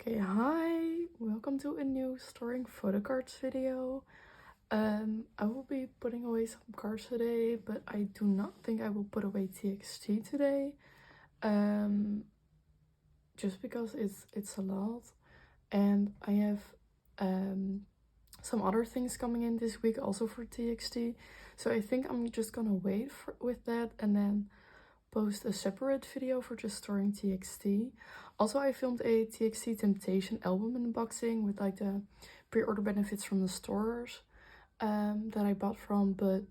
Okay, hi, welcome to a new storing photo cards video. I will be putting away some cards today, but I do not think I will put away TXT today. Just because it's a lot, and I have some other things coming in this week also for TXT. So I think I'm just gonna wait with that and then post a separate video for just storing TXT. Also, I filmed a TXT Temptation album unboxing with like the pre-order benefits from the stores that I bought from, but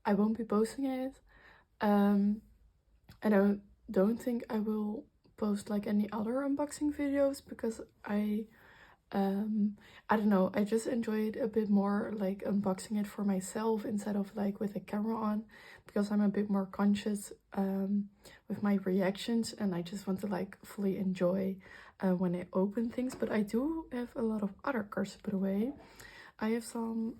I won't be posting it. And I don't think I will post like any other unboxing videos because I don't know, I just enjoy it a bit more like unboxing it for myself instead of like with a camera on, because I'm a bit more conscious with my reactions and I just want to like fully enjoy when I open things. But I do have a lot of other cards to put away. I have some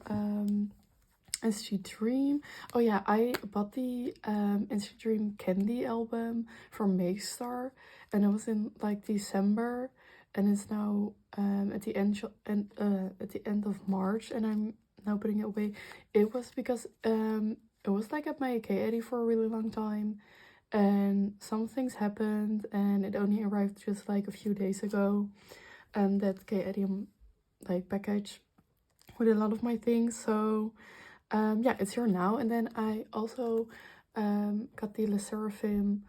nctdream. Oh yeah, I bought the nctdream candy album from Star, and it was in like December, and it's now at the end of March, and I'm now putting it away. It was because it was like at my K80 for a really long time, and some things happened and it only arrived just like a few days ago, and that K80 like package with a lot of my things. So yeah, it's here now. And then I also got the Sserafim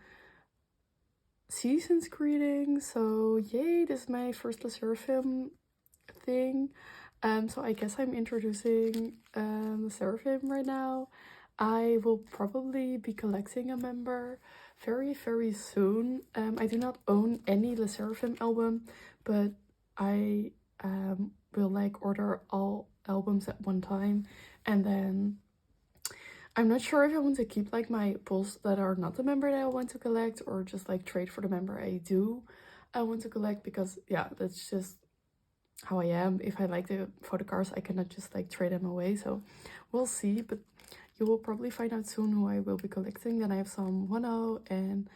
season's greeting. So yay, this is my first Sserafim thing. So I guess I'm introducing Sserafim right now. I will probably be collecting a member very soon. I do not own any Sserafim album, but I will like order all albums at one time, and then I'm not sure if I want to keep like my pulls that are not the member that I want to collect, or just like trade for the member I want to collect, because yeah, that's just how I am. If I like the photo cards, I cannot just like trade them away. So we'll see, but you will probably find out soon who I will be collecting. Then I have some 1-0 and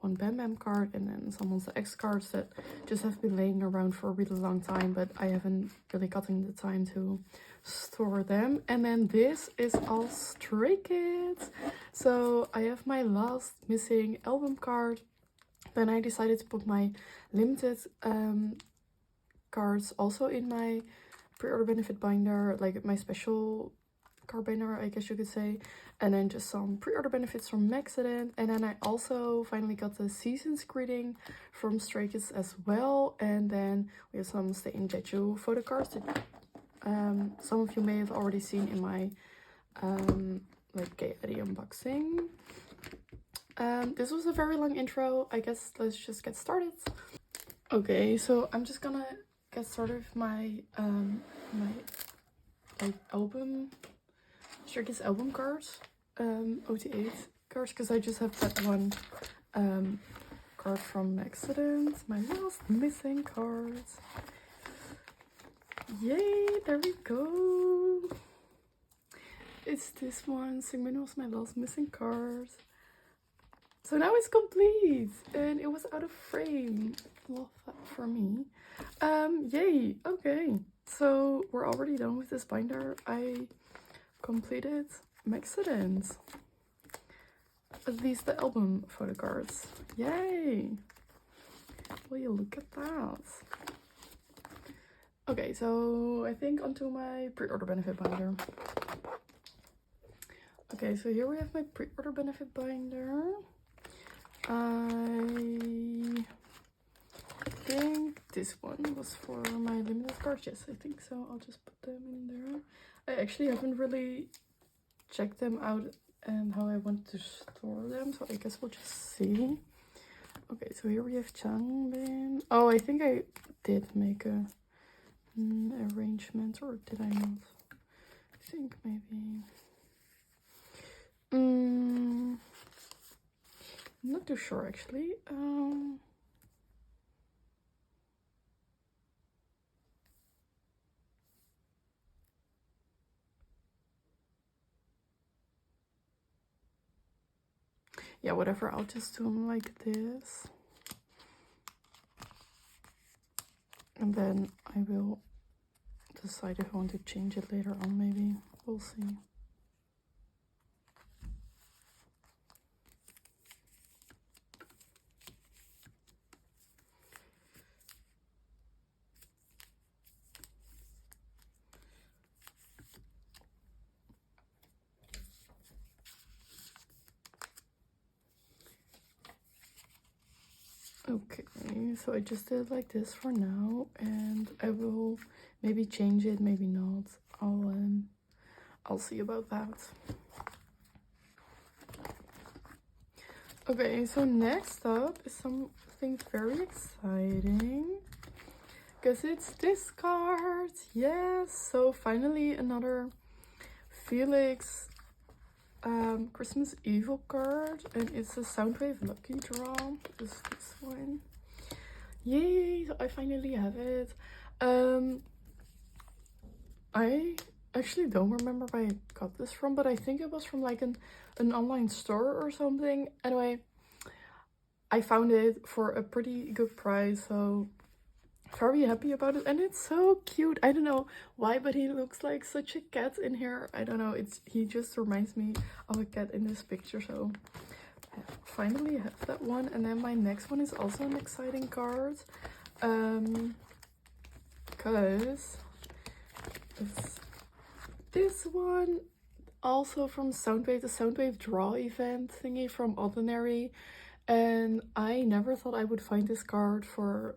one Bam Bam card, and then some Monsta X cards that just have been laying around for a really long time, but I haven't really gotten the time to store them. And then this is all Stray Kids. So I have my last missing album card. Then I decided to put my limited cards also in my pre-order benefit binder, like my special card binder, I guess you could say. And then just some pre-order benefits from Accident. And then I also finally got the season's greeting from Stray Kids as well. And then we have some Stay in Jeju photo cards that some of you may have already seen in my like K80 unboxing. This was a very long intro. I guess let's just get started. Okay, so I'm just gonna get started with my my like album Stray Kids album cards, OT8 cards, because I just have that one card from Accident, my last missing cards. Yay, there we go. It's this one. Sigmin was my last missing card. So now it's complete, and it was out of frame. Love that for me. Yay. Okay, so we're already done with this binder. I completed Accident. At least the album photo cards. Yay. Will you look at that? Okay, so I think onto my pre-order benefit binder. Okay, so here we have my pre-order benefit binder. I think this one was for my limited cards. Yes, I think so. I'll just put them in there. I actually haven't really checked them out and how I want to store them, so I guess we'll just see. Okay, so here we have Changbin. Oh, I think I did make a arrangement, or did I not? I think maybe. I'm not too sure actually. Yeah, whatever, I'll just do them like this. And then I will decide if I want to change it later on, maybe. We'll see. Okay, so I just did like this for now, and I will maybe change it, maybe not. I'll see about that. Okay, so next up is something very exciting, because it's this card. Yes, so finally another Felix Christmas Evil card, and it's a Soundwave Lucky Draw. Just this one. Yay! So I finally have it. I actually don't remember where I got this from, but I think it was from like an online store or something. Anyway, I found it for a pretty good price, so very happy about it. And it's so cute. I don't know why, but he looks like such a cat in here. I don't know, he just reminds me of a cat in this picture. So I finally have that one. And then my next one is also an exciting card, because it's this one, also from Soundwave, the Soundwave Draw event thingy from Ordinary. And I never thought I would find this card for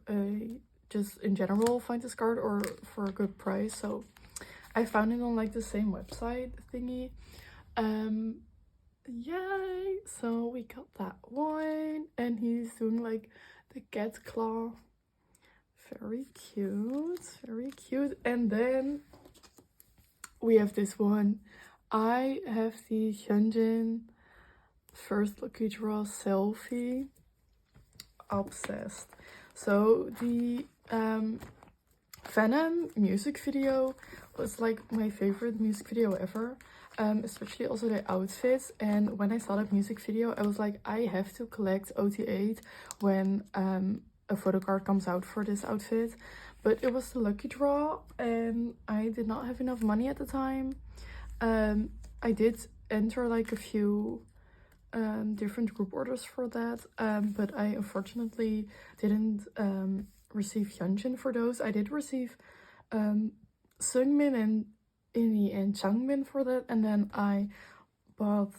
just in general find this card or for a good price, so I found it on like the same website thingy. Yay! So we got that one, and he's doing like the cat claw. Very cute, very cute. And then we have this one. I have the Hyunjin first lucky draw selfie. Obsessed. So the Venom music video was like my favorite music video ever, especially also the outfits. And when I saw that music video, I was like, I have to collect OT8 when a photo card comes out for this outfit. But it was the lucky draw, and I did not have enough money at the time. I did enter like a few different group orders for that, but I unfortunately didn't receive Hyunjin for those. I did receive Seungmin and Inni and Changmin for that, and then I bought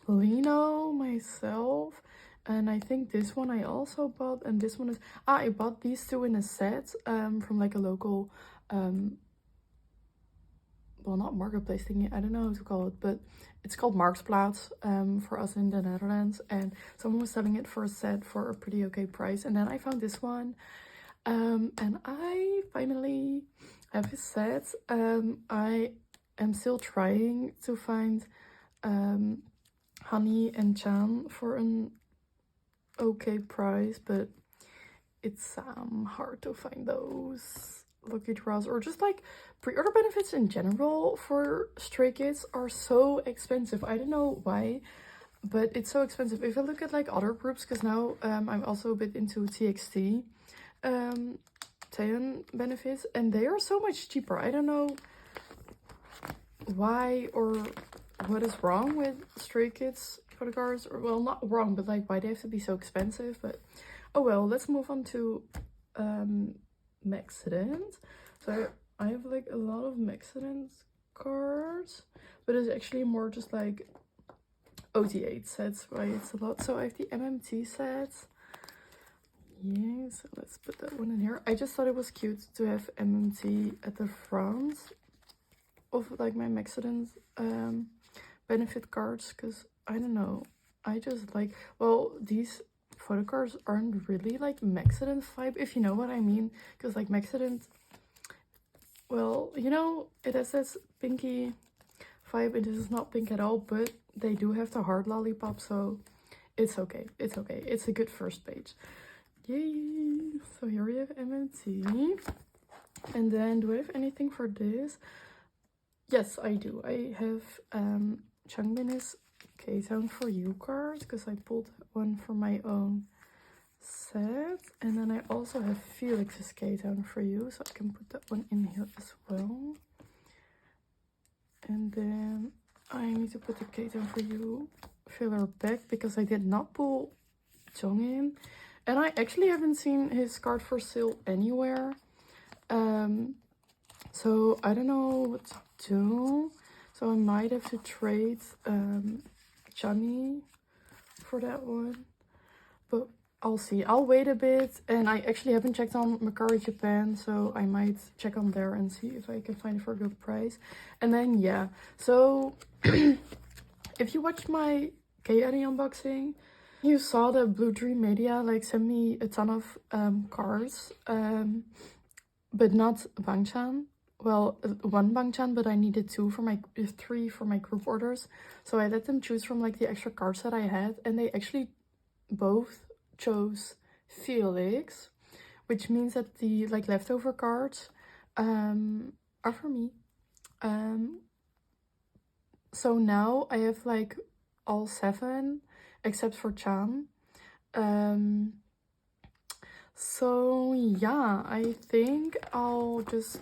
Lino myself, and I think this one I also bought, and this one is I bought these two in a set from like a local well, not marketplace thingy, I don't know how to call it, but it's called Marktplaats for us in the Netherlands, and someone was selling it for a set for a pretty okay price. And then I found this one, and I finally have a set. I am still trying to find Honey and Chan for an okay price, but it's hard to find those lucky draws, or just like pre-order benefits in general for Stray Kids are so expensive. I don't know why, but it's so expensive. If I look at like other groups, because now I'm also a bit into TXT Taeyeon benefits, and they are so much cheaper. I don't know why or what is wrong with Stray Kids photo cards, or well, not wrong, but like why they have to be so expensive. But oh well, let's move on to Mexident. So I have like a lot of Mexident cards, but it's actually more just like OT8 sets, right? It's a lot. So I have the MMT sets. Yeah, so let's put that one in here. I just thought it was cute to have MMT at the front of like my Mexident benefit cards, because I don't know, I just like, well, these photo cards aren't really like Mexident vibe, if you know what I mean, because like Mexident, well, you know, it has this pinky vibe, and this is not pink at all, but they do have the hard lollipop, so it's okay, it's okay, it's a good first page. Yay! So here we have MMT, and then do I have anything for this? Yes, I do. I have Changmin is K-Town for You cards, because I pulled one for my own set. And then I also have Felix's K-Town for you, so I can put that one in here as well. And then I need to put the K-Town for you filler back because I did not pull Jong in. And I actually haven't seen his card for sale anywhere. So I don't know what to do. So I might have to trade Johnny for that one. But I'll see. I'll wait a bit. And I actually haven't checked on Mercari Japan. So I might check on there and see if I can find it for a good price. And then, yeah. So if you watched my K-Eddie unboxing, you saw that Blue Dream Media like sent me a ton of cards. But not Bangchan. Well, one Bangchan, but I needed three for my group orders. So I let them choose from like the extra cards that I had, and they actually both chose Felix, which means that the like leftover cards are for me. So now I have like all 7 except for Chan. So yeah, I think I'll just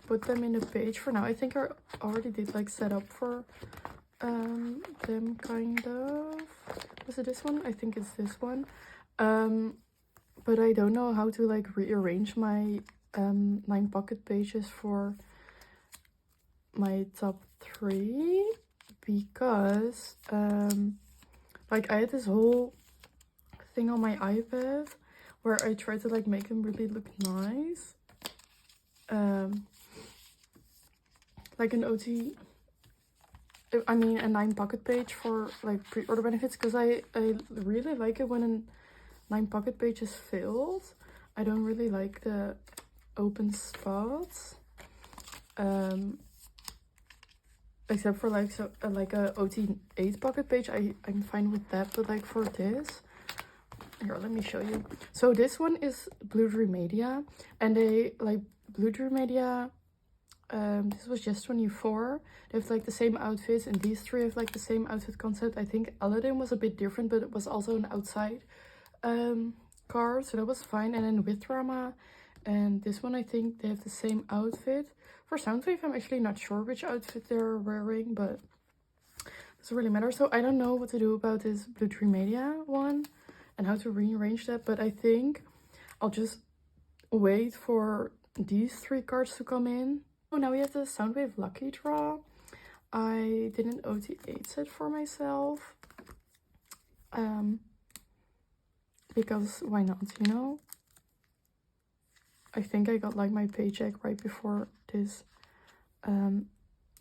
put them in a page for now. I think I already did like set up for them kind of. Was it this one? I think it's this one. But I don't know how to like rearrange my 9 pocket pages for my top 3 because like I had this whole thing on my iPad where I tried to like make them really look nice. Like an a 9 pocket page for like pre-order benefits, because I really like it when a 9 pocket page is filled. I don't really like the open spots. Except for like like a OT8 pocket page, I'm fine with that. But like for this, here, let me show you. So this one is Blue Dream Media, and they like Blue Dream Media. This was just 24. They have like the same outfits, and these 3 have like the same outfit concept. I think Aladdin was a bit different, but it was also an outside card, so that was fine. And then with Drama, and this one I think they have the same outfit. For Soundwave, I'm actually not sure which outfit they're wearing, but it doesn't really matter. So I don't know what to do about this Blue Dream Media one and how to rearrange that, but I think I'll just wait for these 3 cards to come in. Oh, now we have the Soundwave Lucky Draw. I did an OT8 set for myself. Because why not, you know? I think I got like my paycheck right before this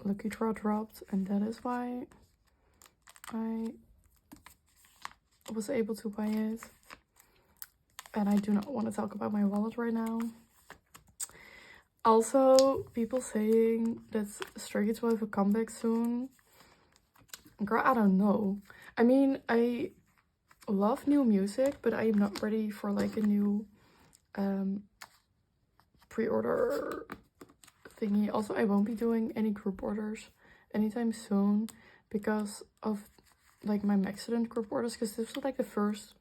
Lucky Draw dropped, and that is why I was able to buy it. And I do not want to talk about my wallet right now. Also, people saying that Stray Kids will have a comeback soon. Girl, I don't know. I mean, I love new music, but I am not ready for like a new pre-order thingy. Also, I won't be doing any group orders anytime soon because of like my Maxident group orders, because this was like the first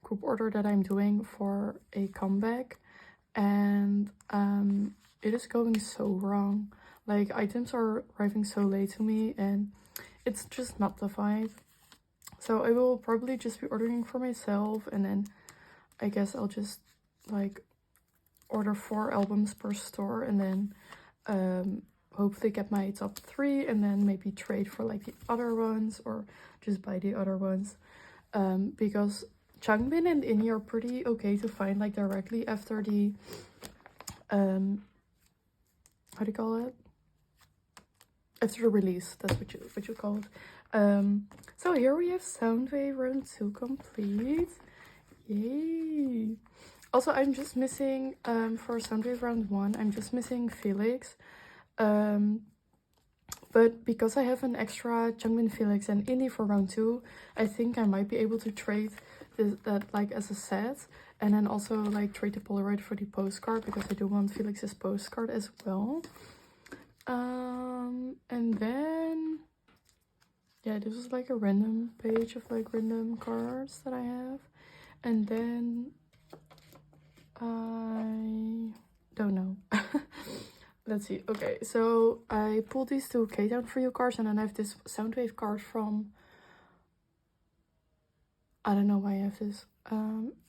group order that I'm doing for a comeback, and it is going so wrong. Like, items are arriving so late to me, and it's just not the vibe. So I will probably just be ordering for myself, and then I guess I'll just like order 4 albums per store, and then hopefully get my top 3, and then maybe trade for like the other ones, or just buy the other ones. Because Changbin and Inni are pretty okay to find like directly after the how do you call it? After the release, that's what you call it. So here we have Soundwave round 2 complete. Yay! Also, I'm just missing for Soundwave round 1, I'm just missing Felix. But because I have an extra Changbin, Felix, and Inni for round 2, I think I might be able to trade that like as a set, and then also like trade the Polaroid for the postcard, because I do want Felix's postcard as well. And then yeah, this is like a random page of like random cards that I have. And then I don't know. Let's see. Okay, so I pulled these two K-Down for you cards, and then I have this Soundwave card from, I don't know why I have this.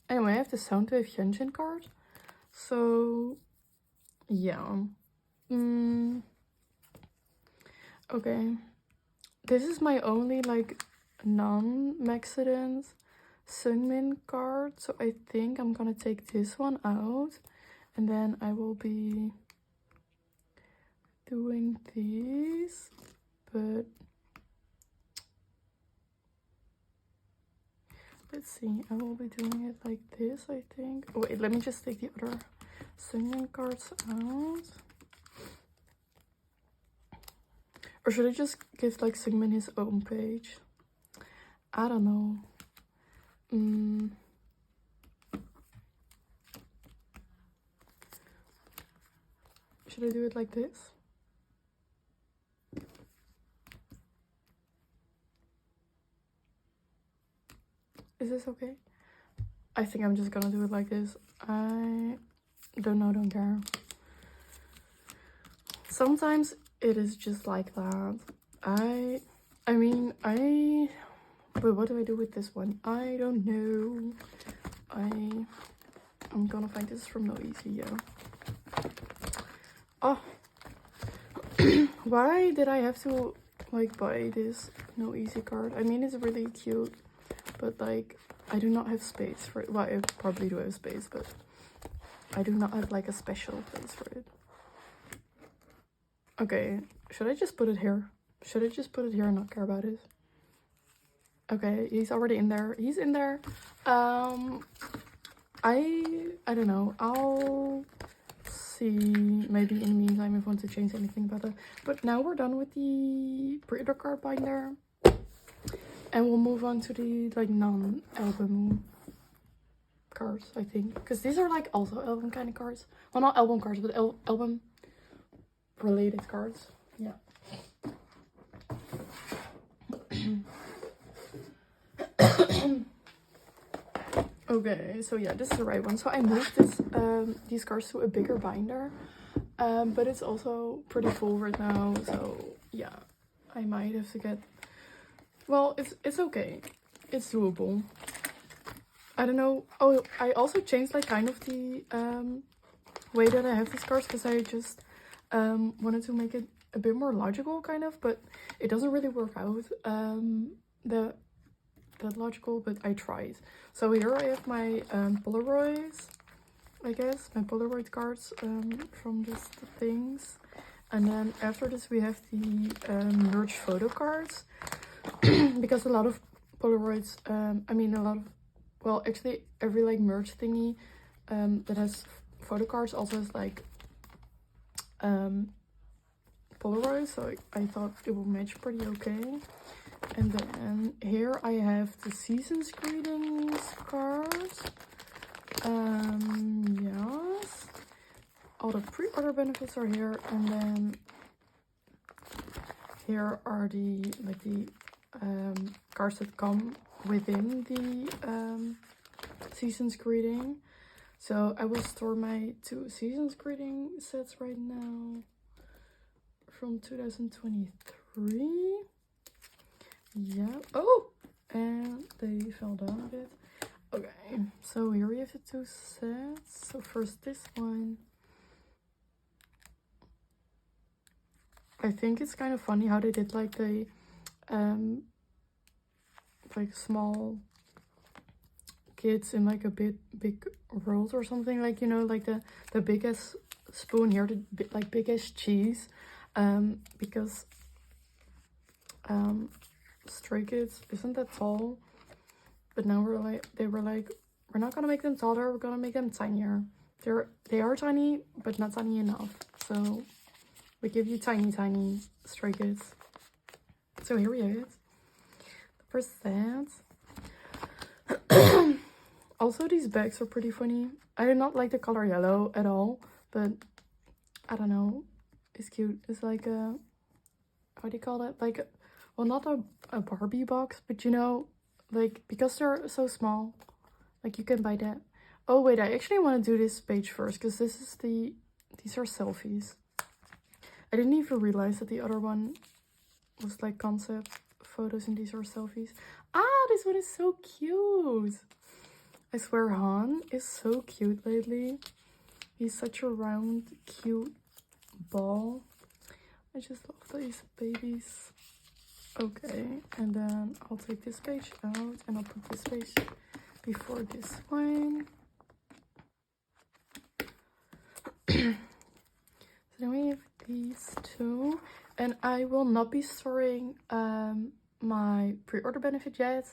Anyway, I have the Soundwave Hyunjin card. So yeah. Okay. This is my only like non-Maxident Sungmin card, so I think I'm gonna take this one out, and then I will be doing these, but let's see, I will be doing it like this, I think. Oh, wait, let me just take the other Sungmin cards out. Or should I just give like Sungmin his own page? I don't know. Should I do it like this? Is this okay? I think I'm just gonna do it like this. I don't know, don't care. Sometimes it is just like that. But what do I do with this one? I don't know. I'm gonna find this from No Easy, yeah. Oh. Why did I have to like buy this No Easy card? I mean, it's really cute, but like I do not have space for it. Well, I probably do have space, but I do not have like a special place for it. Okay, should I just put it here? Should I just put it here and not care about it? Okay, he's already in there. He's in there. I don't know. I'll see maybe in the meantime if I want to change anything about that. But now we're done with the breeder card binder, and we'll move on to the like non-album cards, I think, because these are like also album kind of cards. Well, not album cards, but album related cards. Yeah. Okay, so yeah, this is the right one. So I moved these cards to a bigger binder, but it's also pretty full right now. So yeah, I might have to get. Well, it's okay. It's doable. I don't know. Oh, I also changed like kind of the way that I have these cards, because I just wanted to make it a bit more logical, kind of, but it doesn't really work out that logical, but I tried. So here I have my Polaroids, I guess, my Polaroid cards from just the things. And then after this we have the merge photo cards, because a lot of Polaroids, well, actually every like merge thingy that has photo cards also has like Polaroids, so I thought it will match pretty okay. And then here I have the Season's Greetings cards. Yes. All the pre-order benefits are here, and then here are the cards that come within the Season's Greeting. So I will store my 2 Season's Greeting sets right now from 2023. Yeah. Oh, and they fell down a bit. Okay, so here we have the 2 sets. So first this one. I think it's kind of funny how they did like the like small kids in like a big world or something, like, you know, like the biggest spoon here, the like biggest cheese, because Stray Kids isn't that tall, but now they were like, we're not gonna make them taller, we're gonna make them tinier. They are tiny, but not tiny enough, so we give you tiny Stray Kids. So here we have it, the first set. Also, these bags are pretty funny. I did not like the color yellow at all, but I don't know, it's cute. It's like a, how do you call that, like well, not a Barbie box, but you know, like, because they're so small, Like you can buy that. Oh wait, I actually want to do this page first because these are selfies. I didn't even realize that the other one was like concept photos and these are selfies. Ah, this one is so cute. I swear Han is so cute lately. He's such a round, cute ball. I just love these babies. Okay, and then I'll take this page out and I'll put this page before this one. So then we have these two, and I will not be storing my pre-order benefit yet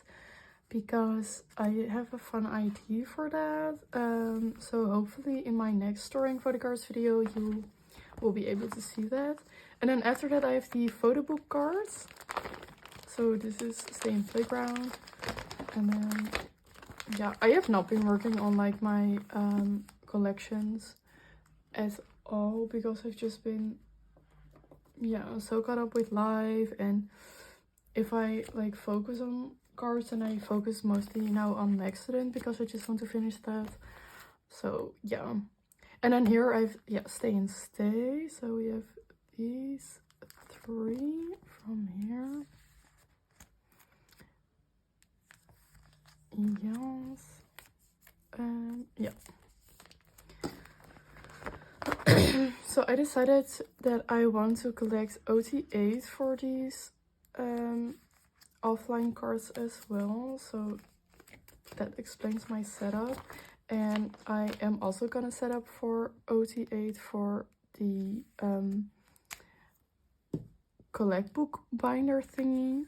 because I have a fun idea for that. So hopefully in my next storing photocards video you will be able to see that. And then after that I have the photo book cards. So this is Stay in Playground. And then yeah, I have not been working on like my collections at all because I've just been so caught up with life, and if I like focus on cards, and I focus mostly now on Accident because I just want to finish that. So yeah, and then here I've Stay and Stay. So we have these three from here. Yes. Yeah. So I decided that I want to collect OT8 for these offline cards as well. So that explains my setup. And I am also gonna set up for OT8 for the collect book binder thingy.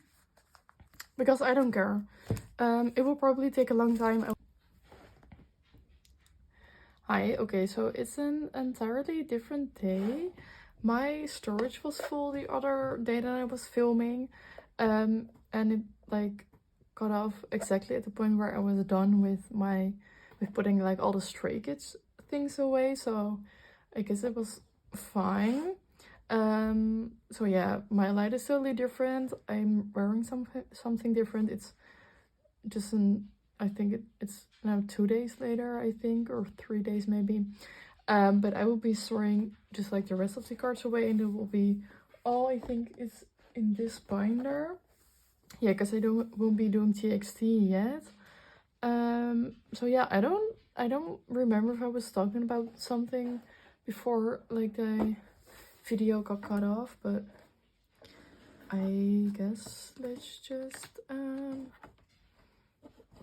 Because I don't care. It will probably take a long time. Hi, okay, so it's an entirely different day. My storage was full the other day that I was filming, and it like got off exactly at the point where I was done with putting like all the Stray Kids things away, so I guess it was fine. So yeah, my light is totally different. I'm wearing something different. It's just I think it's now 2 days later, I think, or 3 days maybe. But I will be storing just like the rest of the cards away, and it will be all, I think, is in this binder. Yeah, because I won't be doing TXT yet. So yeah, I don't remember if I was talking about something before like the video got cut off, but I guess let's just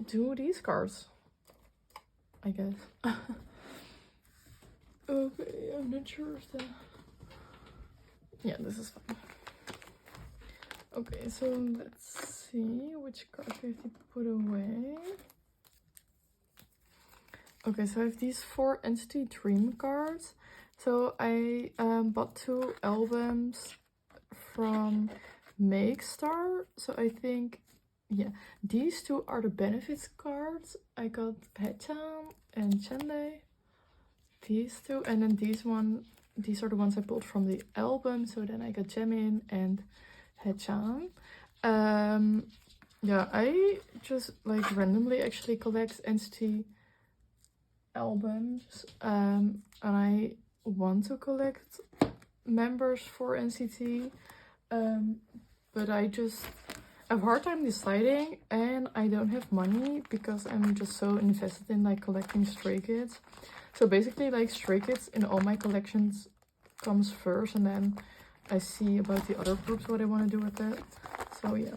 do these cards, I guess. Okay, I'm not sure if the... Yeah, this is fine. Okay, so let's see which cards we have to put away. Okay, so I have these 4 nctdream cards. So I bought 2 albums from Makestar. So I think, yeah, these 2 are the benefits cards. I got Haechan and Chenlei. These 2, and then these are the ones I pulled from the album. So then I got Jaemin and Haechan. Yeah, I just like randomly actually collect NCT albums, and I want to collect members for NCT, but I just have a hard time deciding, and I don't have money because I'm just so invested in like collecting Stray Kids. So basically like Stray Kids in all my collections comes first, and then I see about the other groups what I want to do with it. So yeah.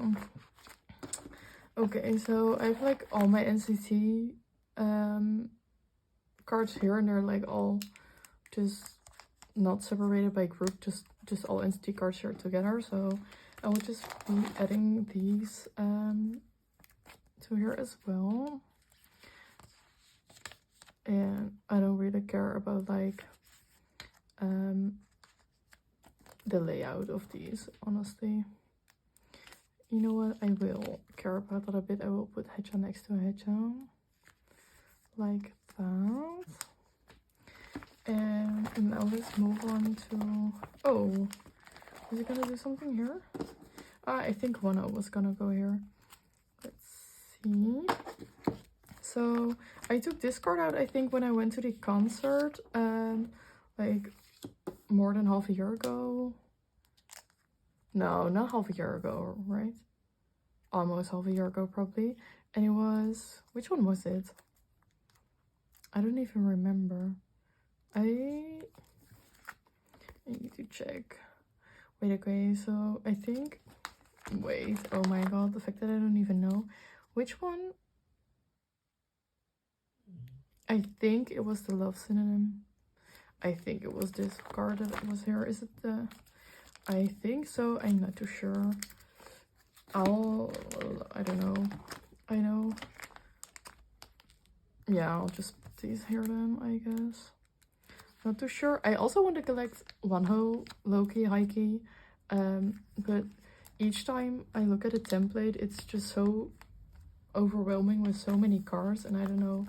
Okay, so I have like all my NCT cards here, and they're like all just not separated by group, just all NCT cards here together. So I will just be adding these to here as well. And I don't really care about like the layout of these, honestly. You know what, I will care about that a bit. I will put Haechan next to Haechan like that. And now let's move on to... Oh, is it gonna do something here? I think Wano was gonna go here. Let's see. So I took this card out, I think, when I went to the concert, like more than half a year ago. No, not half a year ago, right? Almost half a year ago, probably. And it was, which one was it? I don't even remember. I need to check. Wait, okay, so I think, wait, oh my god, the fact that I don't even know which one. I think it was the love synonym. I think it was this card that was here. Is it the, I think so, I'm not too sure. I don't know. I know. Yeah, I'll just put these here then, I guess. Not too sure. I also want to collect Wanho, Loki, Heiki, but each time I look at a template, it's just so overwhelming with so many cards, and I don't know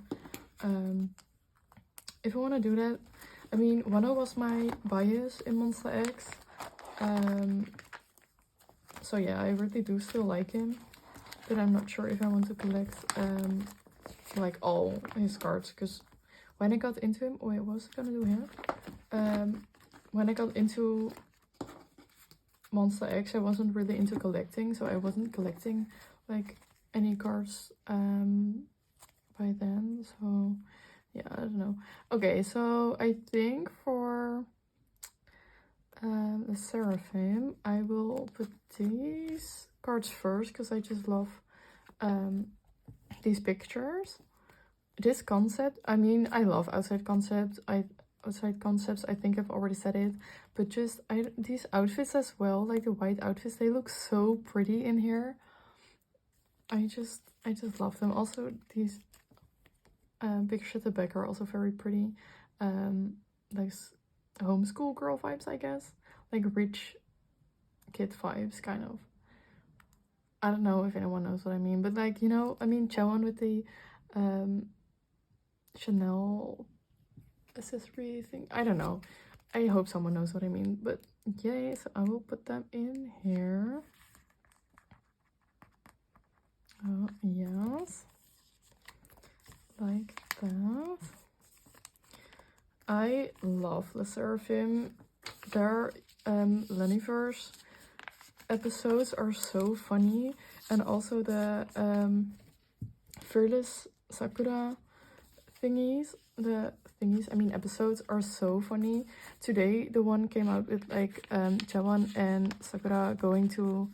if I want to do that. I mean, Wanho was my bias in Monsta X, so yeah, I really do still like him, but I'm not sure if I want to collect like all his cards, because when I got into him, wait, what was I gonna do here? When I got into Monsta X, I wasn't really into collecting, so I wasn't collecting like any cards by then, so yeah, I don't know. Okay, so I think for the Sserafim, I will put these cards first, because I just love these pictures. This concept, I mean, I love outside concepts. I think I've already said it, but just these outfits as well, like the white outfits, they look so pretty in here. I just love them. Also, these pictures at the back are also very pretty. Like homeschool girl vibes, I guess, like rich kid vibes, kind of. I don't know if anyone knows what I mean, but like, you know, I mean, Chaewon with the Chanel accessory thing. I don't know. I hope someone knows what I mean, but yay. So I will put them in here. Oh yes, like that. I love the Sserafim. Their Lennyverse episodes are so funny, and also the Fearless Sakura episodes are so funny. Today the one came out with like Chaewon and Sakura going to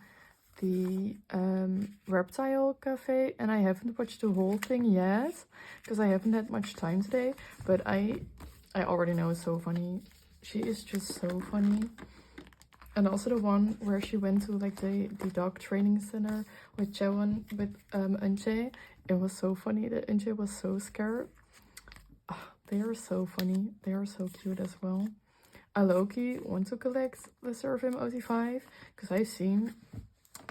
the reptile cafe, and I haven't watched the whole thing yet because I haven't had much time today, but I already know it's so funny. She is just so funny. And also the one where she went to like the dog training center with Chaewon with Eunchae. It was so funny that Eunchae was so scared. They are so funny. They are so cute as well. I low-key want to collect the Sserafim OT5 because I've seen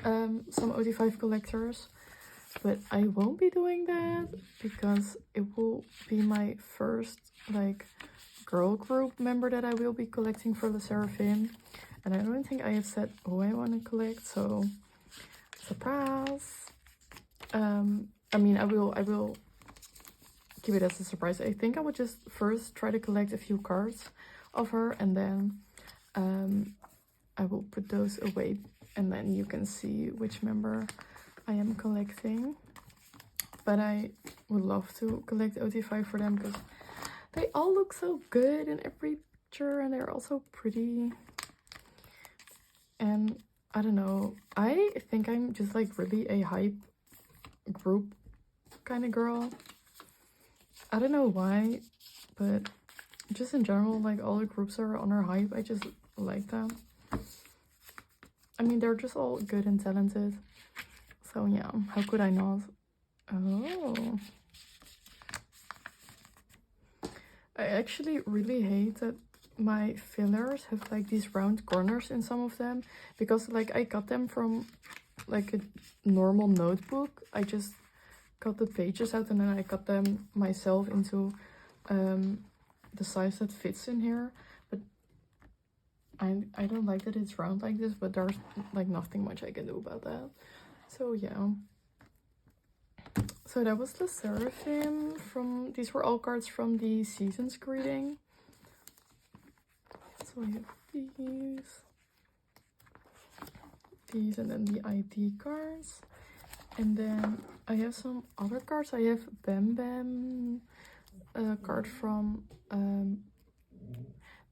some OT5 collectors, but I won't be doing that because it will be my first like girl group member that I will be collecting for the Sserafim, and I don't think I have said who I want to collect, so surprise. I mean, I will keep it as a surprise. I think I would just first try to collect a few cards of her, and then I will put those away, and then you can see which member I am collecting. But I would love to collect OT5 for them because they all look so good in every picture, and they're also pretty. And I don't know, I think I'm just like really a hype group kind of girl. I don't know why, but just in general, like all the groups are on our hype. I just like them. I mean, they're just all good and talented. So yeah, how could I not? Oh. I actually really hate that my fillers have like these round corners in some of them, because like I got them from like a normal notebook. I just cut the pages out and then I cut them myself into the size that fits in here. But I don't like that it's round like this, but there's like nothing much I can do about that. So yeah. So So that was the Seraphim from, these were all cards from the Season's Greeting. So I have these, and then the ID cards. And then I have some other cards. I have Bam Bam, a card from,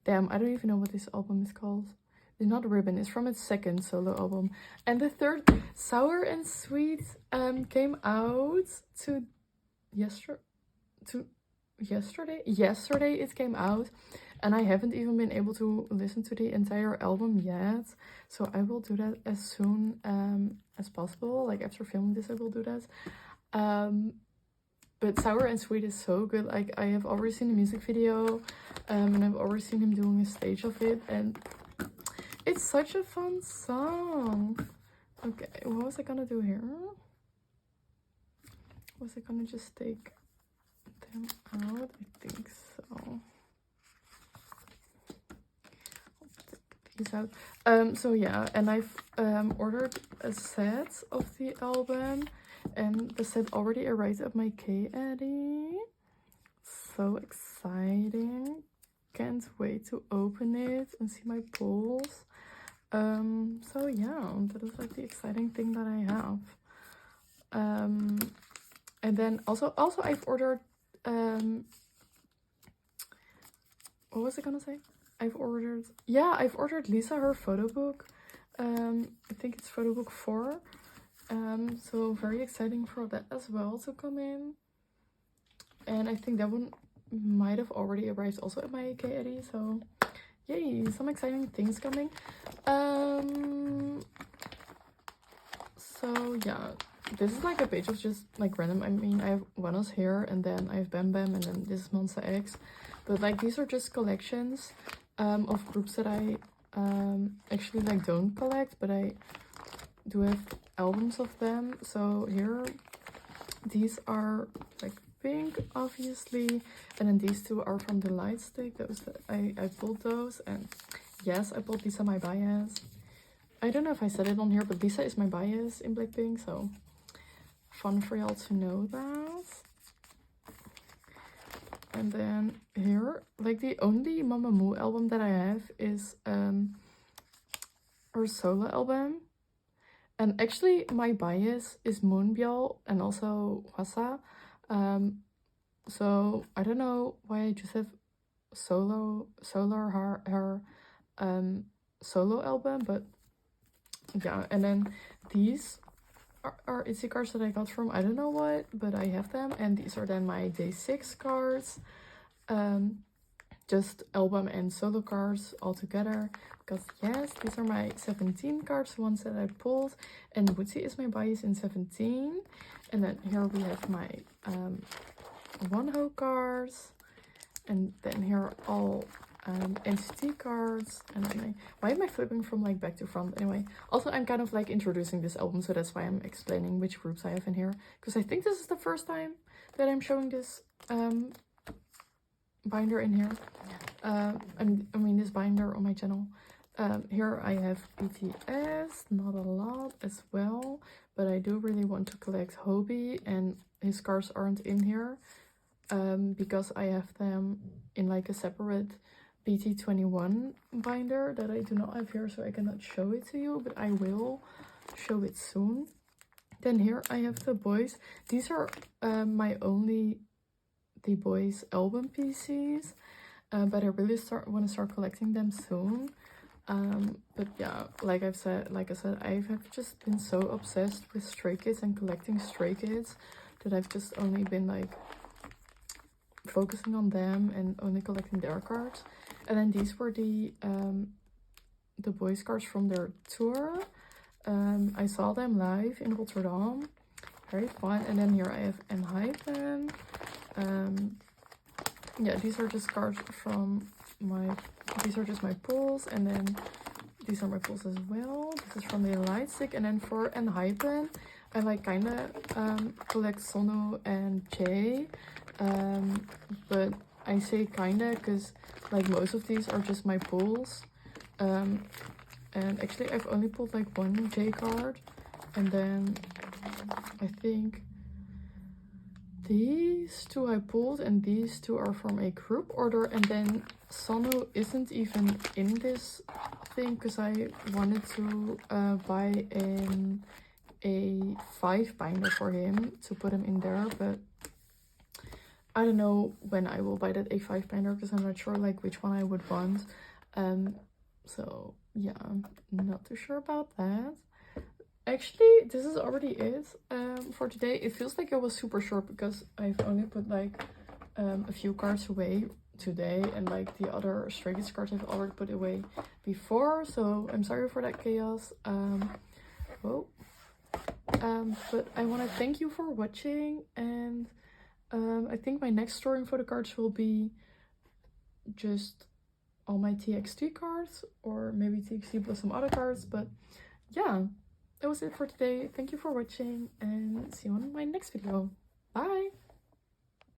damn, I don't even know what this album is called. It's not Ribbon, it's from its second solo album. And the third, Sour and Sweet, came out yesterday it came out, and I haven't even been able to listen to the entire album yet, so I will do that as soon as possible. Like after filming this I will do that. But Sour and Sweet is so good. Like I have already seen the music video, and I've already seen him doing a stage of it, and it's such a fun song. Okay, what was I gonna do here? Was I gonna just take them out? I think so. I'll take these out. So yeah, and I've ordered a set of the album, and the set already arrived at my K-Eddy. So exciting. Can't wait to open it and see my pulls. So yeah, that is like the exciting thing that I have. And then also I've ordered, what was I gonna say? I've ordered Lisa her photo book. I think it's photo book 4. So very exciting for that as well to come in. And I think that one might have already arrived also at my K-Eddy, so yay, some exciting things coming. So yeah, this is like a page of just like random. I mean, I have Buenos here, and then I have Bam Bam, and then this is Monsta X. But like these are just collections of groups that I actually like don't collect, but I do have albums of them. So here, these are like pink, obviously, and then these two are from the light stick. Those I pulled those, and yes, I pulled Lisa my bias. I don't know if I said it on here, but Lisa is my bias in Blackpink, so fun for y'all to know that. And then here, like the only Mamamoo album that I have is her solo album. And actually my bias is Moonbyul and also Hwasa. So I don't know why I just have her solo album, but yeah. And then these are Itsy cards that I got from I don't know what, but I have them, and these are then my day 6 cards, just album and solo cards all together, because yes, these are my 17 cards, ones that I pulled, and Woodsy is my bias in 17. And then here we have my Wonho cards, and then here are all NCT cards. And then why am I flipping from like back to front? Anyway, also I'm kind of like introducing this album, so that's why I'm explaining which groups I have in here, because I think this is the first time that I'm showing this binder in here. I mean this binder on my channel. Here I have BTS, not a lot as well, but I do really want to collect Hobie, and his cards aren't in here because I have them in like a separate BT21 binder that I do not have here, so I cannot show it to you, but I will show it soon. Then here I have the boys. These are my only The Boys album PCs, but I really want to start collecting them soon. But yeah, like I said, I have just been so obsessed with Stray Kids and collecting Stray Kids that I've just only been like focusing on them and only collecting their cards. And then these were the boys cards from their tour. I saw them live in Rotterdam, very fun. And then here I have Enhypen. Yeah, these are just cards from these are just my pulls, and then these are my pulls as well. This is from the light stick. And then for Enhypen, I like kind of collect Sonu and Jay, but I say kinda because like most of these are just my pulls, and actually I've only pulled like one J card, and then I think these two I pulled, and these two are from a group order, and then Sonu isn't even in this thing because I wanted to buy a 5 binder for him to put him in there, but I don't know when I will buy that A5 binder because I'm not sure like which one I would want. So yeah, I'm not too sure about that. Actually, this is already it for today. It feels like it was super short because I've only put like a few cards away today, and like the other Stray Kids cards I've already put away before, so I'm sorry for that chaos. But I want to thank you for watching, and I think my next storing photo cards will be just all my TXT cards, or maybe TXT plus some other cards. But yeah, that was it for today. Thank you for watching, and see you on my next video. Bye!